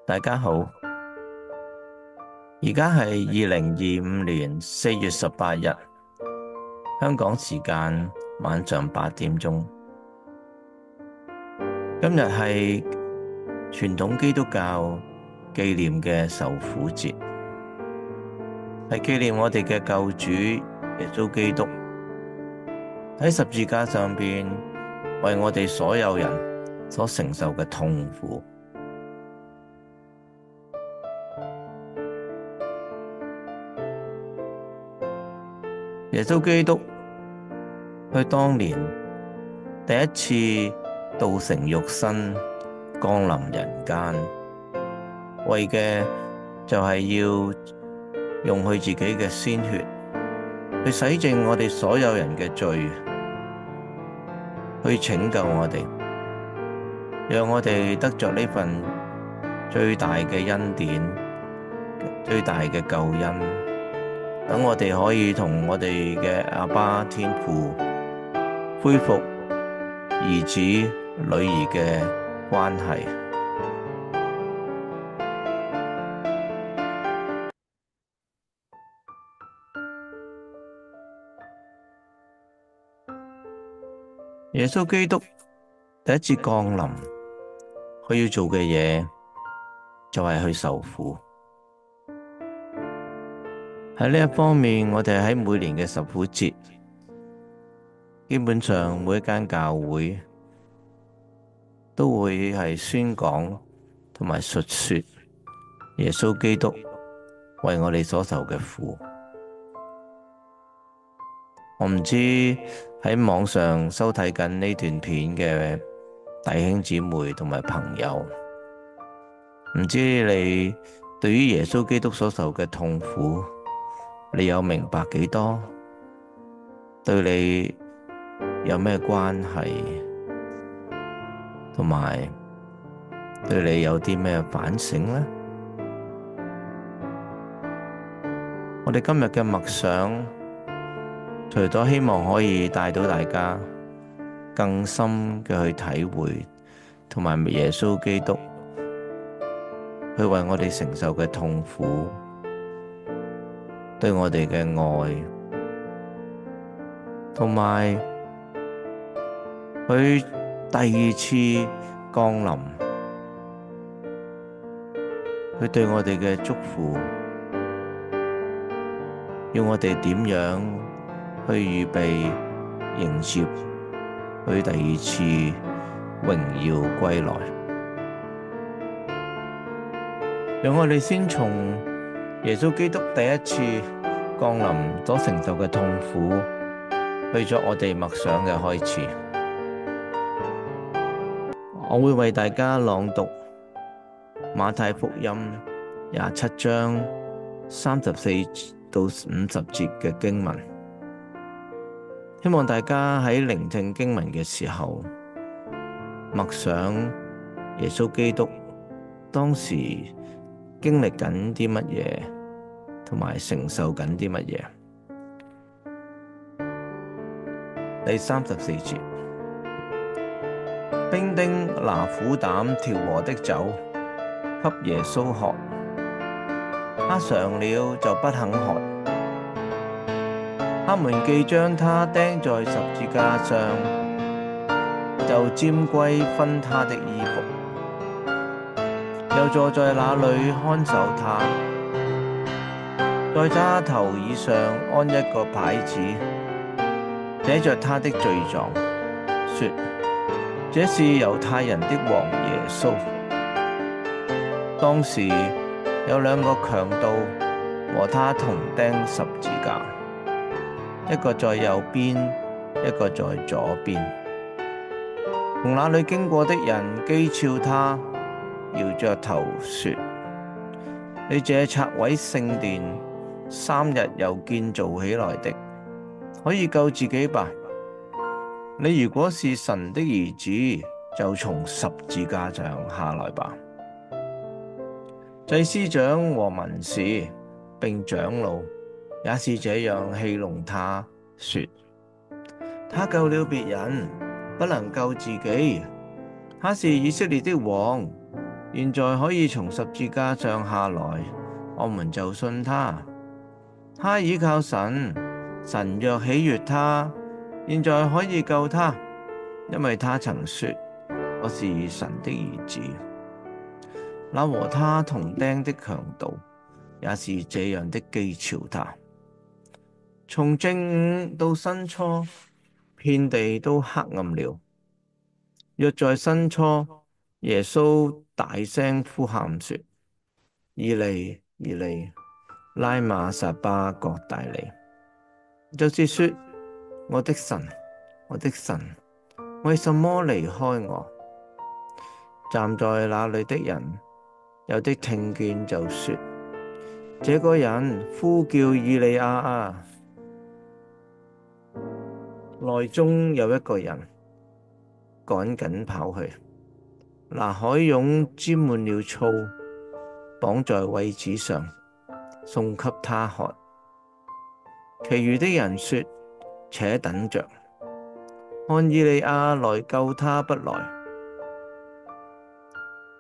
大家好，而家係2025年4月18日，香港時間晚上8點鐘。今日係傳統基督教紀念嘅受苦節，係紀念我哋嘅救主耶穌基督喺十字架上邊為我哋所有人所承受嘅痛苦。耶穌基督佢當年第一次道成肉身降臨人間，為嘅就係要用佢自己嘅鮮血去洗淨我哋所有人嘅罪，去拯救我哋，讓我哋得着呢份最大嘅恩典、最大嘅救恩。等我哋可以同我哋嘅阿爸天父恢復兒子女兒嘅關係。耶穌基督第一次降臨，佢要做嘅嘢就係去受苦。喺呢一方面，我哋喺每年嘅十苦節，基本上每一間教會都會係宣講同埋述說耶穌基督為我哋所受嘅苦。我唔知喺網上收睇緊呢段片嘅弟兄姊妹同埋朋友，唔知你對於耶穌基督所受嘅痛苦，你有明白幾多？對你有咩關係？同埋對你有啲咩反省呢？我哋今日嘅默想，除咗希望可以帶到大家更深嘅去體會，同埋耶穌基督去為我哋承受嘅痛苦，對我哋嘅愛，同埋佢第二次降臨，佢對我哋嘅祝福，要我哋點樣去預備迎接佢第二次榮耀歸來。讓我哋先從耶穌基督第一次降臨所承受嘅痛苦，去咗我哋默想嘅開始。我會為大家朗讀馬太福音27章34到50節嘅經文，希望大家喺聆聽經文嘅時候，默想耶穌基督當時經歷緊啲乜嘢，同埋承受緊啲乜嘢。第34節，兵丁拿苦膽調和的酒給耶穌喝，他嘗了就不肯喝。他們既將他釘在十字架上，就拈歸分他的衣服，又坐在那裡看守他，在他頭以上安一個牌子，寫着他的罪狀，說：這是猶太人的王耶穌。當時有兩個強盜和他同釘十字架，一個在右邊，一個在左邊。從那裡經過的人譏誚他，搖着頭說：你這拆毀聖殿3日又建造起來的，可以救自己吧！你如果是神的兒子，就從十字架上下來吧。祭司長和文士並長老也是這樣戲弄他，說：他救了別人，不能救自己。他是以色列的王。現在可以從十字架上下來，我們就信他。他倚靠神，神若喜悅他，現在可以救他，因為他曾說：我是神的兒子。那和他同釘的強盜也是這樣的譏嘲他。從正午到申初，遍地都黑暗了。約在申初，耶穌大聲呼喊說：以利，以利，拉馬撒巴各大利，就是說，我的神，我的神，為什麼離開我？站在那裏的人，有的聽見就說：這個人呼叫以利亞啊！內中有一個人趕緊跑去，拿海湧沾滿了醋，綁在葦子上，送給他喝。其餘的人說：且等着，看以利亞來救他不來。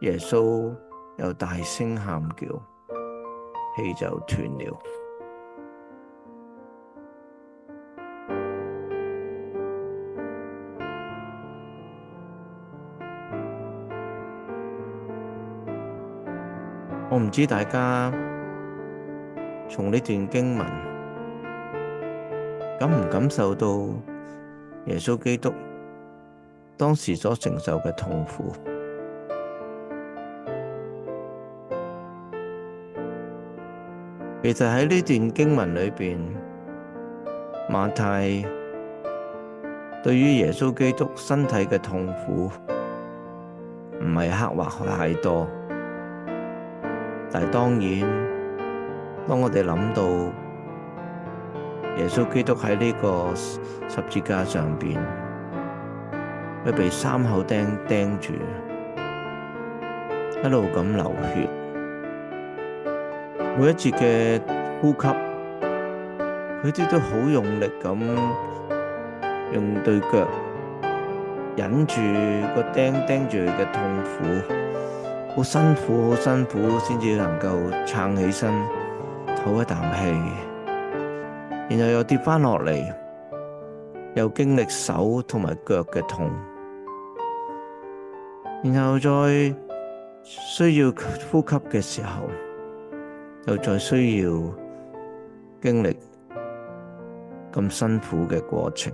耶穌又大聲喊叫，氣就斷了。我唔知大家從呢段經文感唔感受到耶穌基督當時所承受嘅痛苦。其實喺呢段經文裏邊，馬太對於耶穌基督身體嘅痛苦唔係刻畫太多。但係當然，當我哋諗到耶穌基督喺呢個十字架上邊，佢被3口釘釘住，一路咁流血，每一節嘅呼吸，佢哋都好用力咁用對腳忍住個釘釘住佢嘅痛苦。好辛苦，好辛苦，先至能夠撐起身，唞一啖氣，然後又跌返落嚟，又經歷手同埋腳嘅痛，然後再需要呼吸嘅時候，又再需要經歷咁辛苦嘅過程。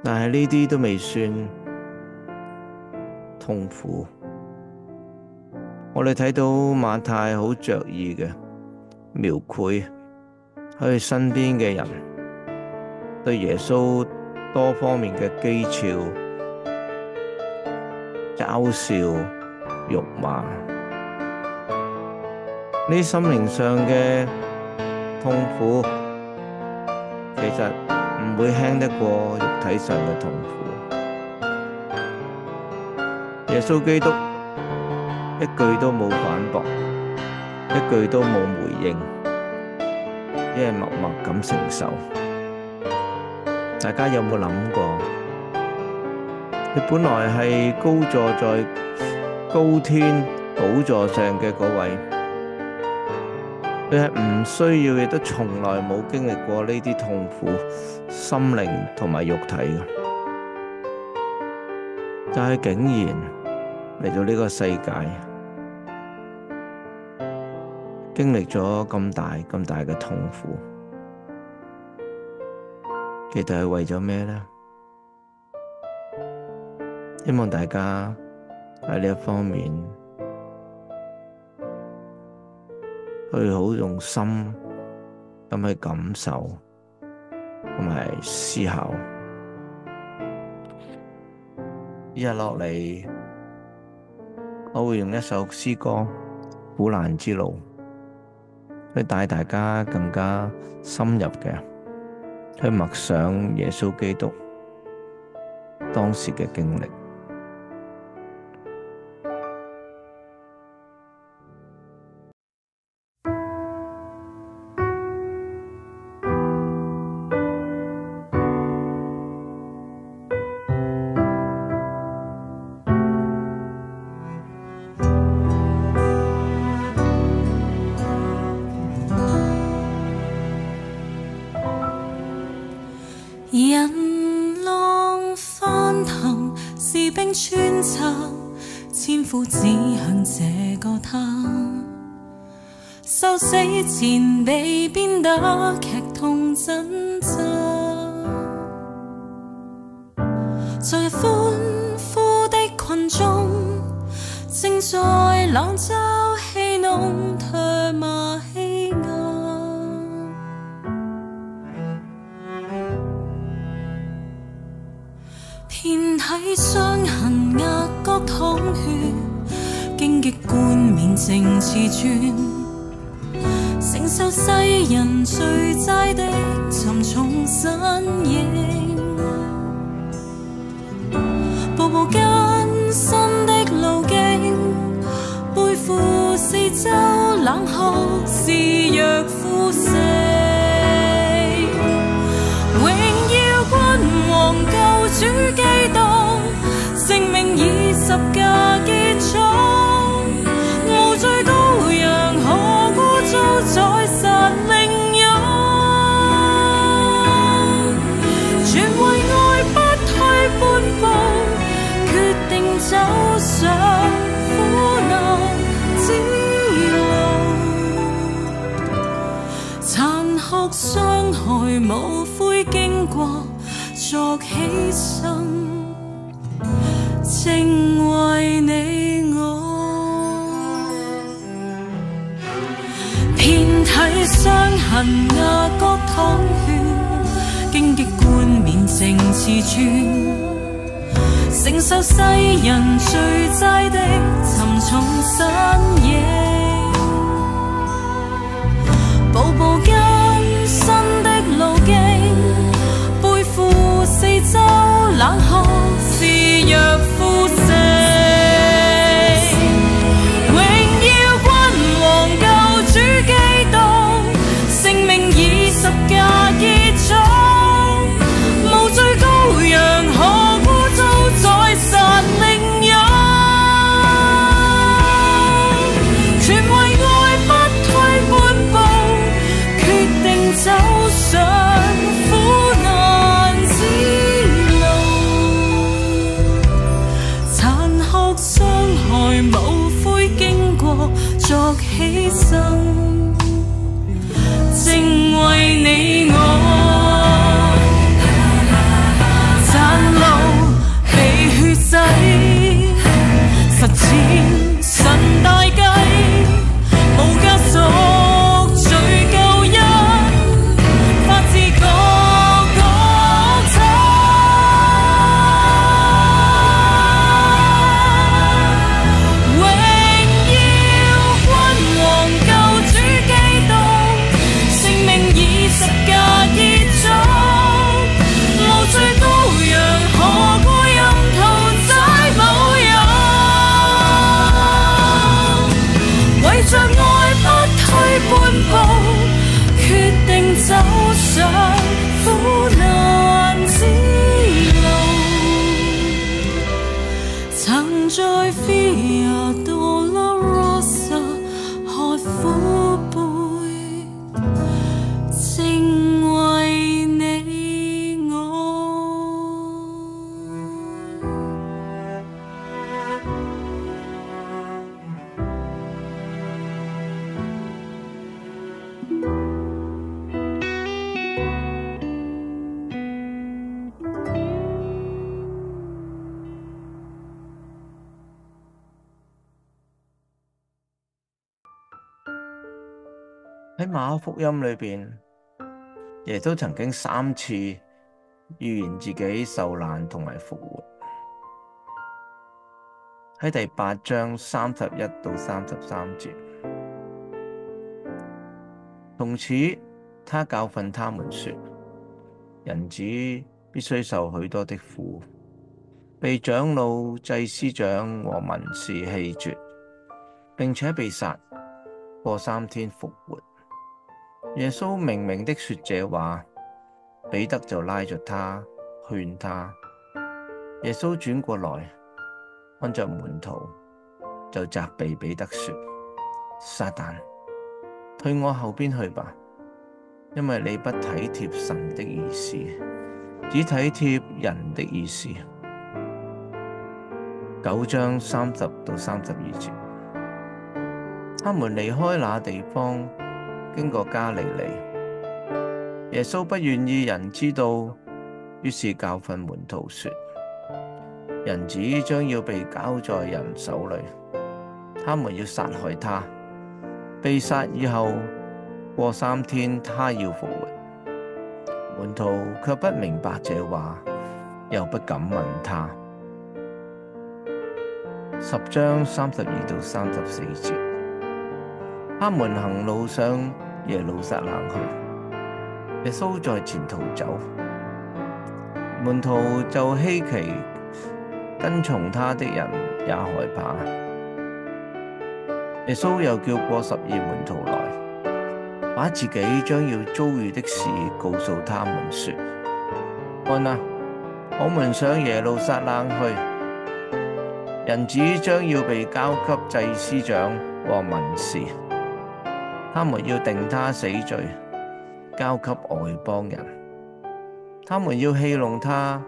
但係呢啲都未算痛苦，我哋睇到馬太好着意嘅描繪喺佢身邊嘅人對耶穌多方面嘅譏誚、嘲笑、辱罵，呢心靈上嘅痛苦，其實唔會輕得過肉體上嘅痛苦。耶穌基督一句都冇反駁，一句都冇回應，只係默默咁承受。大家有冇諗過？佢本來係高坐在高天寶座上嘅嗰位，佢係唔需要，亦都從來冇經歷過呢啲痛苦，心靈同埋肉體嘅，但係竟然嚟到呢個世界，經歷咗咁大嘅痛苦，其實係為咗咩呢？希望大家喺呢一方面去好用心咁去感受同埋思考。以下落嚟，我會用一首詩歌《苦難之路》去帶大家更加深入嘅去默想耶穌基督當時嘅經歷。兵穿插，千夫指向這個他。受死前被鞭打，劇痛掙扎，在歡呼的群眾，正在冷嘲戲弄唾罵欺壓。遍體傷痕，額角淌血，荊棘冠冕正刺穿，承受世人罪債的沉重身影。步步艱辛的路徑，背負四周冷酷肆虐呼聲。榮耀君王救主基督，性命以十架結束，無罪羔羊何故遭宰殺凌辱？全為愛不退半步，決定走上苦難之路。殘酷傷害無悔經過，作犧牲，正為你我。遍體傷痕，額角淌血，荊棘冠冕正刺穿，承受世人罪債的沉重身影。步步艱辛的路徑，背負四周冷酷肆虐呼聲。榮耀君王救主基督，性命以十架結束，無罪羔羊何故遭宰殺凌辱？全為愛不退半步，決定走上苦難之路。殘酷傷害無悔經過，作犧牲，正為你我。殘路被血洗，實踐神大計，無枷鎖罪救恩，法治各國產。榮耀君王救主基督，性命以十架結束，無罪羔羊何故任屠宰侮辱？為着愛不退半步，決定走上苦難之路。曾在 Via Dolorosa 喝苦杯，正為你我。喺馬可福音裏邊，耶穌曾經3次預言自己受難同埋復活。喺第8章31到33節，從此他教訓他們說：人子必須受許多的苦，被長老、祭司長和文士棄絕，並且被殺，過3天復活。耶穌明明的說這話，彼得就拉着他勸他。耶穌轉過來，看着門徒，就責備彼得說：撒旦，退我後邊去吧，因為你不體貼神的意思，只體貼人的意思。9章30到32節。他們離開那地方，經過加利利。耶穌不願意人知道，於是教訓門徒說：人子將要被交在人手裏，他們要殺害他。被殺以後，過3天他要復活。門徒卻不明白這話，又不敢問他。10章32到34節。他們行路上耶路撒冷去，耶穌在前途走，門徒就稀奇，跟從他的人也害怕。耶穌又叫過12門徒來，把自己將要遭遇的事告訴他們說：看啊，我們上耶路撒冷去，人子將要被交給祭司長和文士，他們要定他死罪，交給外邦人。他們要戲弄他，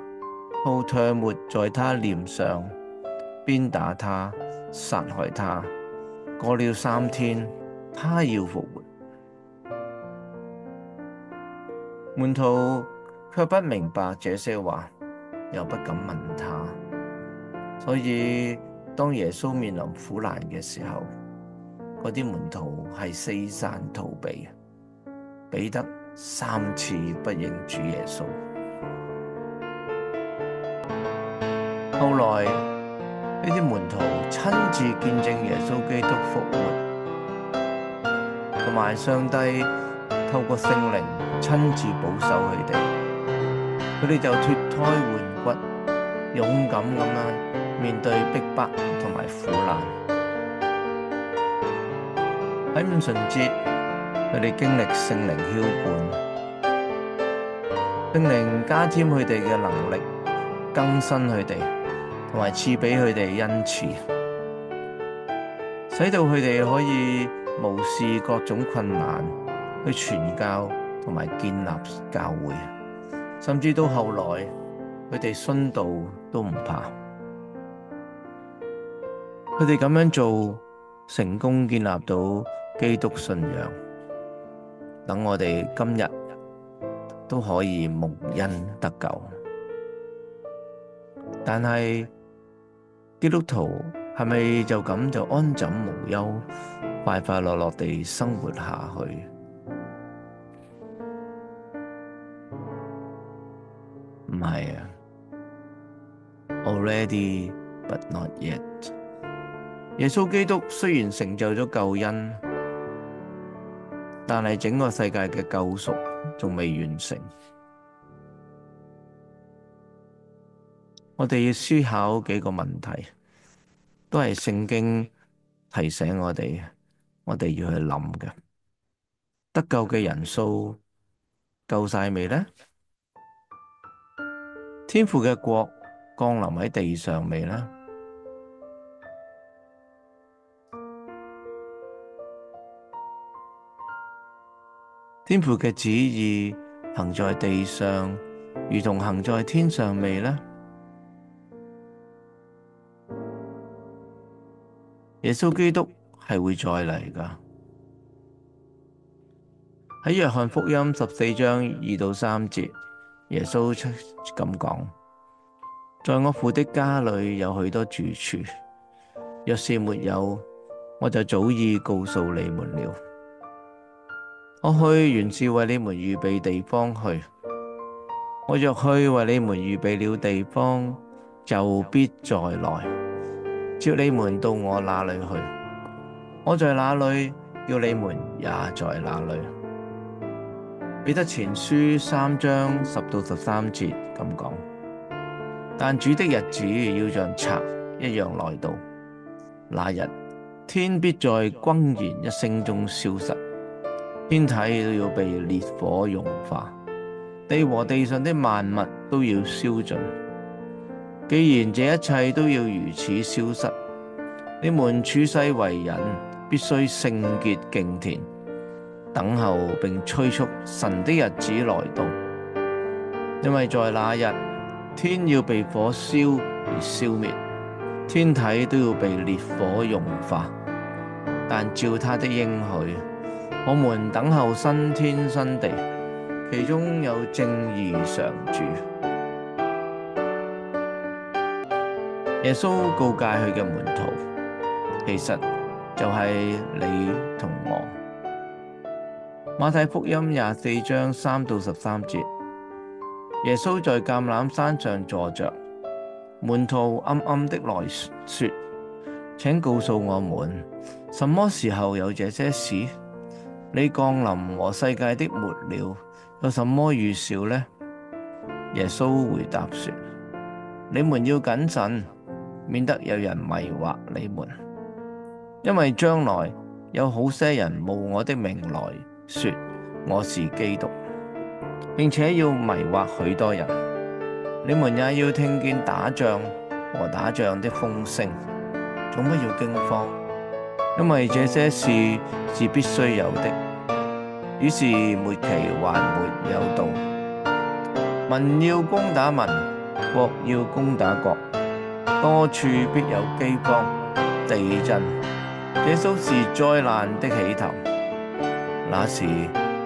吐唾沫在他臉上，鞭打他，殺害他。過了3天，他要復活。門徒卻不明白這些話，又不敢問他。所以當耶穌面臨苦難嘅時候，嗰啲門徒係四散逃避。彼得3次不認主耶穌。後來呢啲門徒親自見證耶穌基督復活，同埋上帝透過聖靈親自保守佢哋，佢哋就脫胎換骨，勇敢咁樣面對逼迫同埋苦難。喺五旬節，佢哋經歷聖靈澆灌，聖靈加添佢哋嘅能力，更新佢哋，同埋賜俾佢哋恩賜，使到佢哋可以無視各種困難去傳教同埋建立教會，甚至到後來佢哋殉道都唔怕。佢哋咁樣做，成功建立到基督信仰，等我哋今日都可以蒙恩得救。但係基督徒係咪就咁就安枕無憂，快快樂樂地生活下去？唔係啊 ，already but not yet。耶穌基督雖然成就咗救恩，但係整個世界嘅救贖仲未完成。我哋要思考幾個問題，都係聖經提醒我哋要去諗嘅。得救嘅人數夠晒未呢？天父嘅國降臨喺地上未呢？天父嘅旨意行在地上，如同行在天上未呢？耶穌基督係會再嚟㗎。喺約翰福音14章2到3節，耶穌咁講：在我父的家裏有許多住處，若是沒有，我就早已告訴你們了。我去原是為你們預備地方去。我若去為你們預備了地方，就必再來，接你們到我那裏去。我在哪裏，叫你們也在哪裏。彼得前書3章10到13節咁講：但主的日子要像賊一樣來到，那日天必在轟然一聲中消失，天體都要被烈火融化，地和地上的萬物都要燒盡。既然這一切都要如此消失，你們處世為人必須聖潔敬虔，等候並催促神的日子來到，因為在那日天要被火燒而消滅，天體都要被烈火融化，但照他的應許，我們等候新天新地，其中有正義常住。耶穌告誡佢嘅門徒，其實就係你同我。馬太福音24章3到13節，耶穌在橄欖山上坐着，門徒暗暗的來說：請告訴我們，什麼時候有這些事？你降臨和世界的末了，有什麼預兆呢？耶穌回答說：你們要謹慎，免得有人迷惑你們，因為將來有好些人冒我的名來說我是基督，並且要迷惑許多人。你們也要聽見打仗和打仗的風聲，總不要驚慌，因為這些事是必須有的，只是末期還沒有到。民要攻打民，國要攻打國，多處必有饑荒、地震，這都是災難的起頭。那時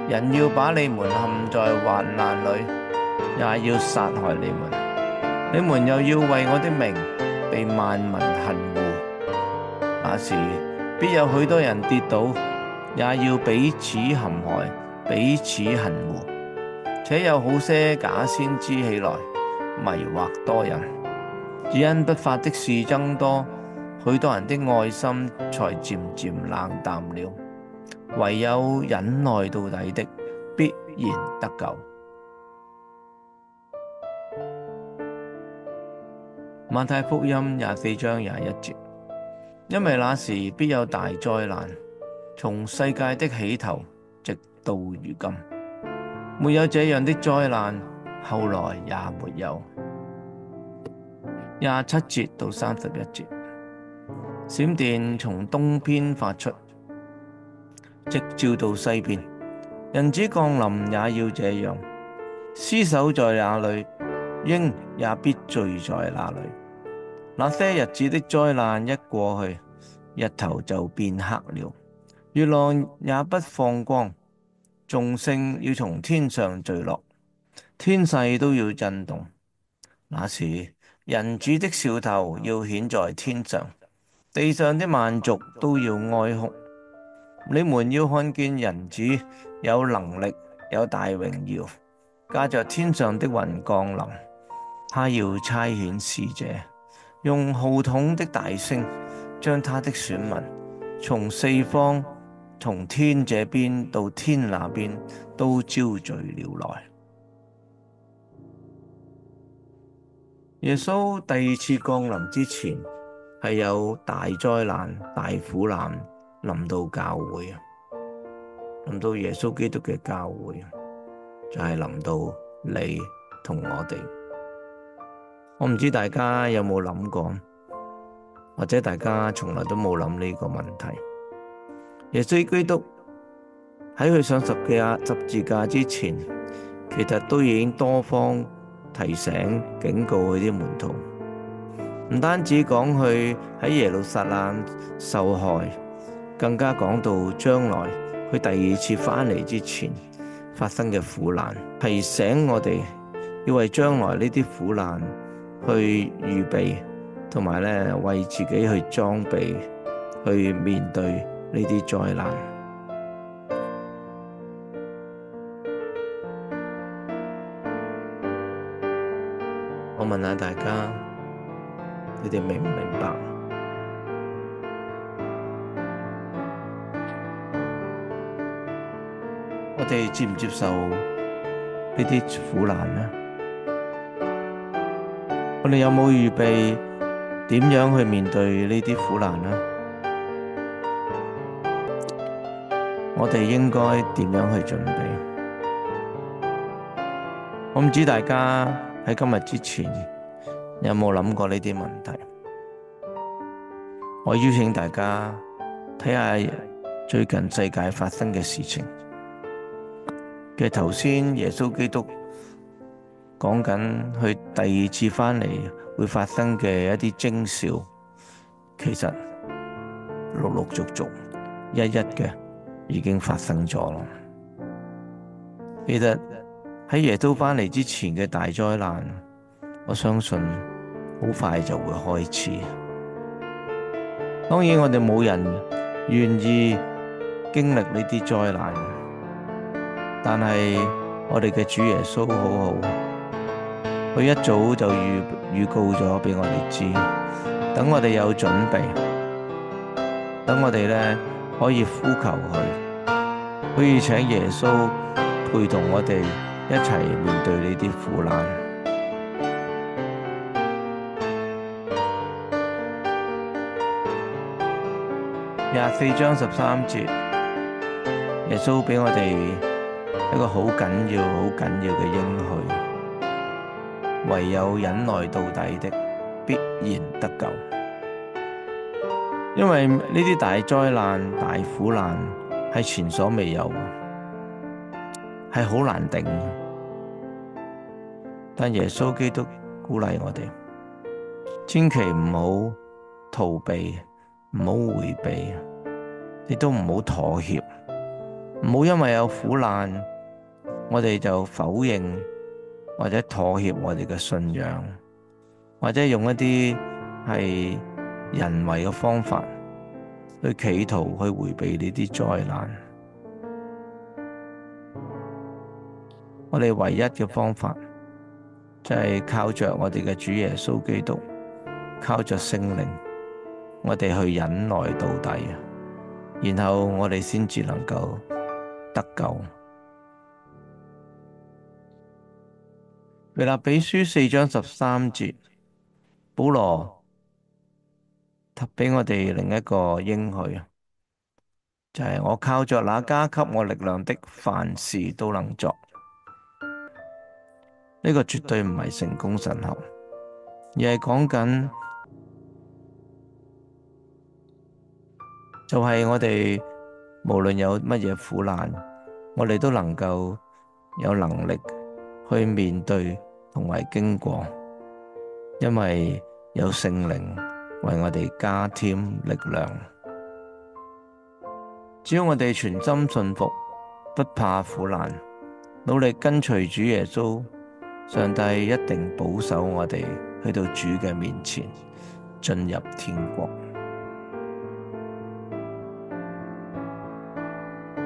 人要把你們陷在患難裏，也要殺害你們。你們又要為我的名被萬民恨惡。那時必有許多人跌倒，也要彼此陷害，彼此恨惡。且有好些假先知起來，迷惑多人。只因不法的事增多，許多人的愛心才漸漸冷淡了。唯有忍耐到底的，必然得救。馬太福音24章21節，因為那時必有大災難，從世界的起頭直到如今，沒有這樣的災難，後來也沒有。27節到31節，閃電從東邊發出，直照到西邊。人子降臨也要這樣，屍首在那裏，鷹也必聚在那裏。那些日子的災難一過去，日頭就變黑了，月亮也不放光，眾星要從天上墜落，天勢都要震動。那時人子的兆頭要顯在天上，地上的萬族都要哀哭。你們要看見人子有能力，有大榮耀，駕着天上的雲降臨。他要差遣使者，用號筒的大聲，將他的選民從四方，從天這邊到天那邊，都招聚了來。耶穌第二次降臨之前，係有大災難、大苦難臨到教會啊，臨到耶穌基督嘅教會，就係臨到你同我哋。我唔知大家有冇諗過，或者大家從來都冇諗呢個問題。耶穌基督喺佢上十字架之前，其實都已經多方提醒警告佢啲門徒，唔單止講佢喺耶路撒冷受害，更加講到將來佢第二次返嚟之前發生嘅苦難，提醒我哋要為將來呢啲苦難去預備，同埋咧為自己去裝備，去面對呢啲災難。我問下大家，你哋明唔明白？我哋接唔接受呢啲苦難呢？我哋有冇預備點樣去面對呢啲苦難呢？我哋應該點樣去準備？我唔知大家喺今日之前有冇諗過呢啲問題？我邀請大家睇下最近世界發生嘅事情。其實頭先耶穌基督講緊佢第二次返嚟會發生嘅一啲徵兆，其實陸陸續續一一嘅已經發生咗咯。其實喺耶穌返嚟之前嘅大災難，我相信好快就會開始。當然我哋冇人願意經歷呢啲災難，但係我哋嘅主耶穌好好，佢一早就預告咗俾我哋知，等我哋有準備，等我哋呢可以呼求佢，可以請耶穌陪同我哋一齊面對呢啲苦難。24章13節，耶穌俾我哋一個好緊要嘅應許，唯有忍耐到底的，必然得救。因為呢啲大災難、大苦難係前所未有，係好難頂。但耶穌基督鼓勵我哋，千祈唔好逃避，唔好迴避，亦都唔好妥協，唔好因為有苦難，我哋就否認或者妥協我哋嘅信仰，或者用一啲係人為嘅方法去企圖去迴避呢啲災難。我哋唯一嘅方法就係靠着我哋嘅主耶穌基督，靠着聖靈，我哋去忍耐到底，然後我哋先至能夠得救。腓立比書4章13節，保羅俾我哋另一個應許，就係我靠着那加給我力量的，凡事都能作。呢個絕對唔係成功神學，而係講緊就係我哋無論有乜嘢苦難，我哋都能夠有能力去面對同埋經過，因為有聖靈為我哋加添力量。只要我哋全心信服，不怕苦難，努力跟隨主耶穌，上帝一定保守我哋去到主嘅面前，進入天國。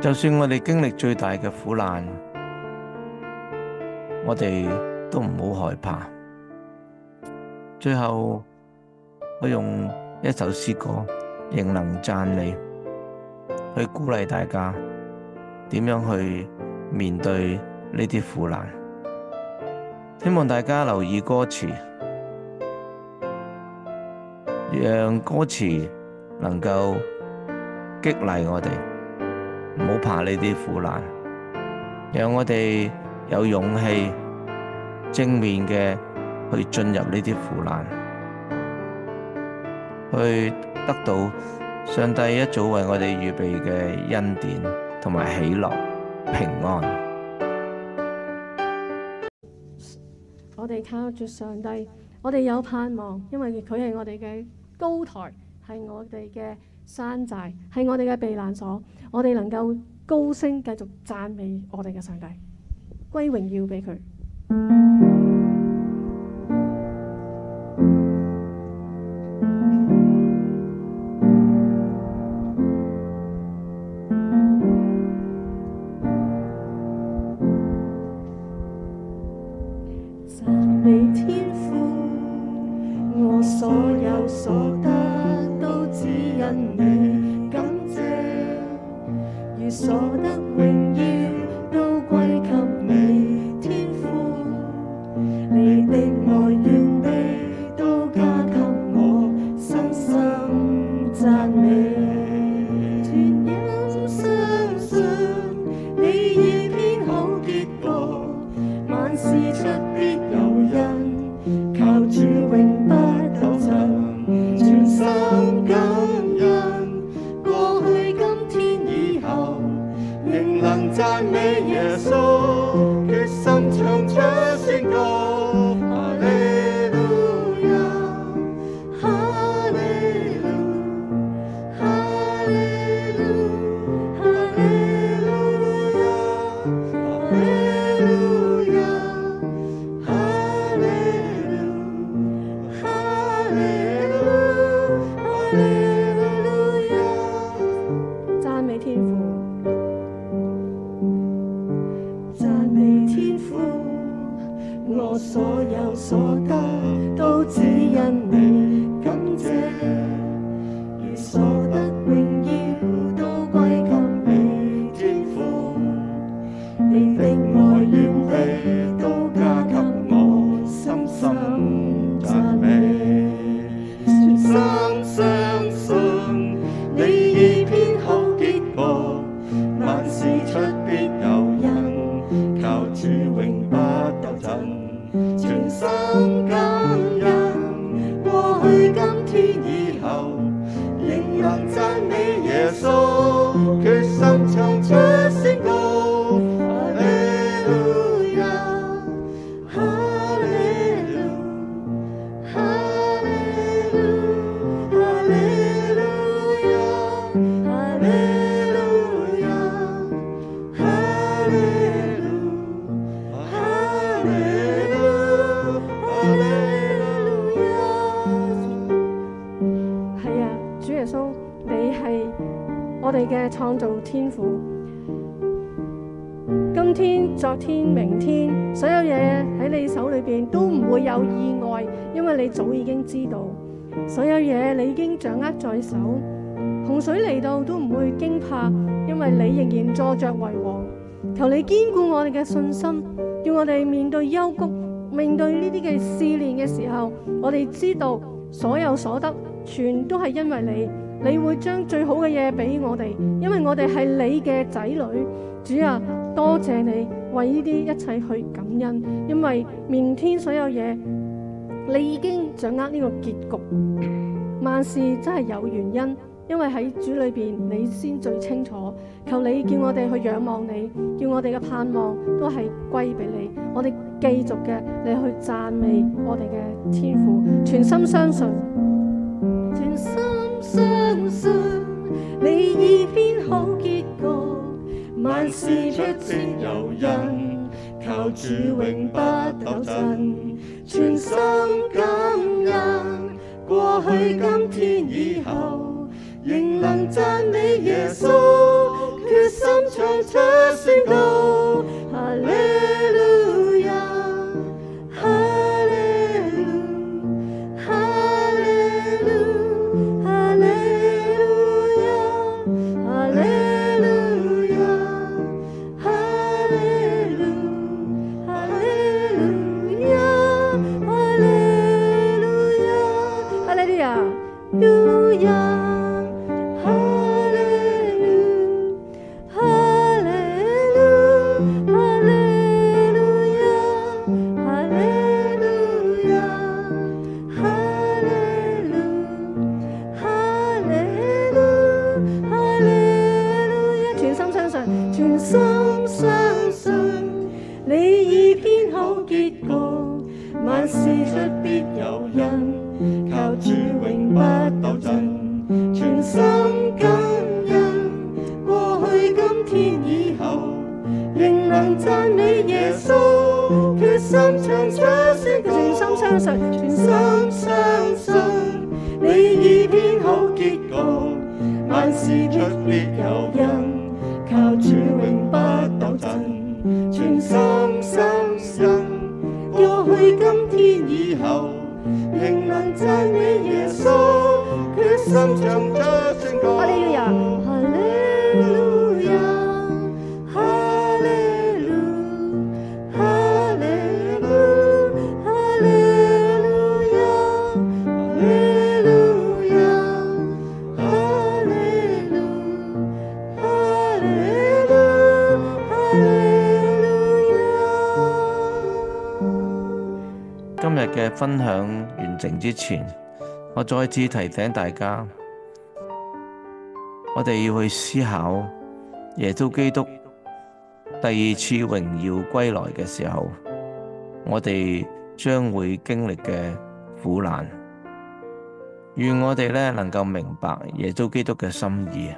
就算我哋經歷最大嘅苦難，我哋都唔好害怕。最後，我用一首詩歌《仍能讚你》去鼓勵大家點樣去面對呢啲苦難。希望大家留意歌詞，讓歌詞能夠激勵我哋，唔好怕呢啲苦難，讓我哋有勇氣正面嘅去進入呢啲苦難，去得到上帝一早為我哋預備嘅恩典同埋喜樂平安。我哋靠住上帝，我哋有盼望，因為佢係我哋嘅高台，係我哋嘅山寨，係我哋嘅避難所。我哋能夠高聲繼續讚美我哋嘅上帝，歸榮耀俾佢。所有所得都只因你感謝，如所得榮耀都歸給你天父，你的愛願地都加給我深深讚美，全因相信你已編好結局，萬事出必有因，靠主永不全心感恩，讚美天父，讚美天父，我所有所得都只因你，感謝，如所得榮耀都歸給你，天父，你的愛願地都加給我，深深讚美，全心相信你已編好結果，萬事出必有因，靠主永不鬥陣，全心感恩，過去今天以後，仍能讚美耶穌，決心唱出宣告，哈利路亞，哈利路，哈利路，哈利路亞，哈利路亞，哈利路，哈利路，哈利路亞。係啊，主耶穌，你係我哋嘅創造天父。今天、昨天、明天，所有嘢喺你手裏邊都唔會有意外，因為你早已經知道，所有嘢你已經掌握在手。洪水嚟到都唔會驚怕，因為你仍然坐着為王。求你堅固我哋嘅信心，叫我哋面對幽谷、面對呢啲嘅試煉嘅時候，我哋知道所有所得全都係因為你，你會將最好嘅嘢俾我哋，因為我哋係你嘅仔女。主啊，多謝你為呢啲一切去感恩，因為明天所有嘢你已經掌握呢個結局，萬事真係有原因，因為喺主裏邊你先最清楚。求你叫我哋去仰望你，叫我哋嘅盼望都係歸俾你，我哋繼續嘅你去讚美我哋嘅天父，全心相信，全心相信你已編好結局，萬事出先有因，靠主永不鬥陣，全心感恩，過去今天以後，仍能讚美耶穌，決心唱出宣告，哈利路亞，哈利路，哈利路，哈利路亞，哈利路亞，哈利路，哈利路亞，哈利路亞，哈利路亞。路亞。全心相信你已編好結局，萬事出必有因，靠主永不鬥陣，全心感恩，過去今天以後，仍能讚美耶穌，決心唱出宣告，全心相信，全心相信你已編好結局，萬事出必有因，靠主永不鬥陣，全心相信，過去今天以後，仍能讚美耶穌，決心唱出宣告，哈利路亞，哈利路亞，哈利路，哈利路，哈利路亞，哈利路亞，哈利路，哈利路，哈利路亞。今日嘅分享完成之前，我再次提醒大家，我哋要去思考耶穌基督第二次榮耀歸來嘅時候，我哋將會經歷嘅苦難。願我哋能夠明白耶穌基督嘅心意。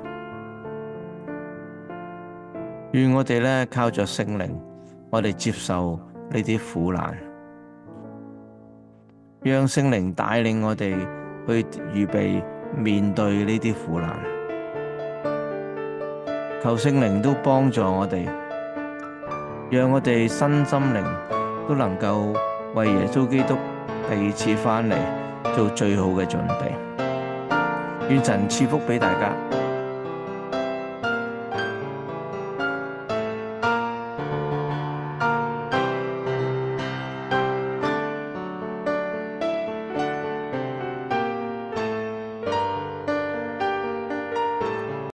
願我哋靠着聖靈，我哋接受呢啲苦難。讓聖靈帶領我哋去預備面對呢啲苦難。求聖靈都幫助我哋，讓我哋身心靈都能夠為耶穌基督第二次返嚟做最好嘅準備。願神賜福俾大家。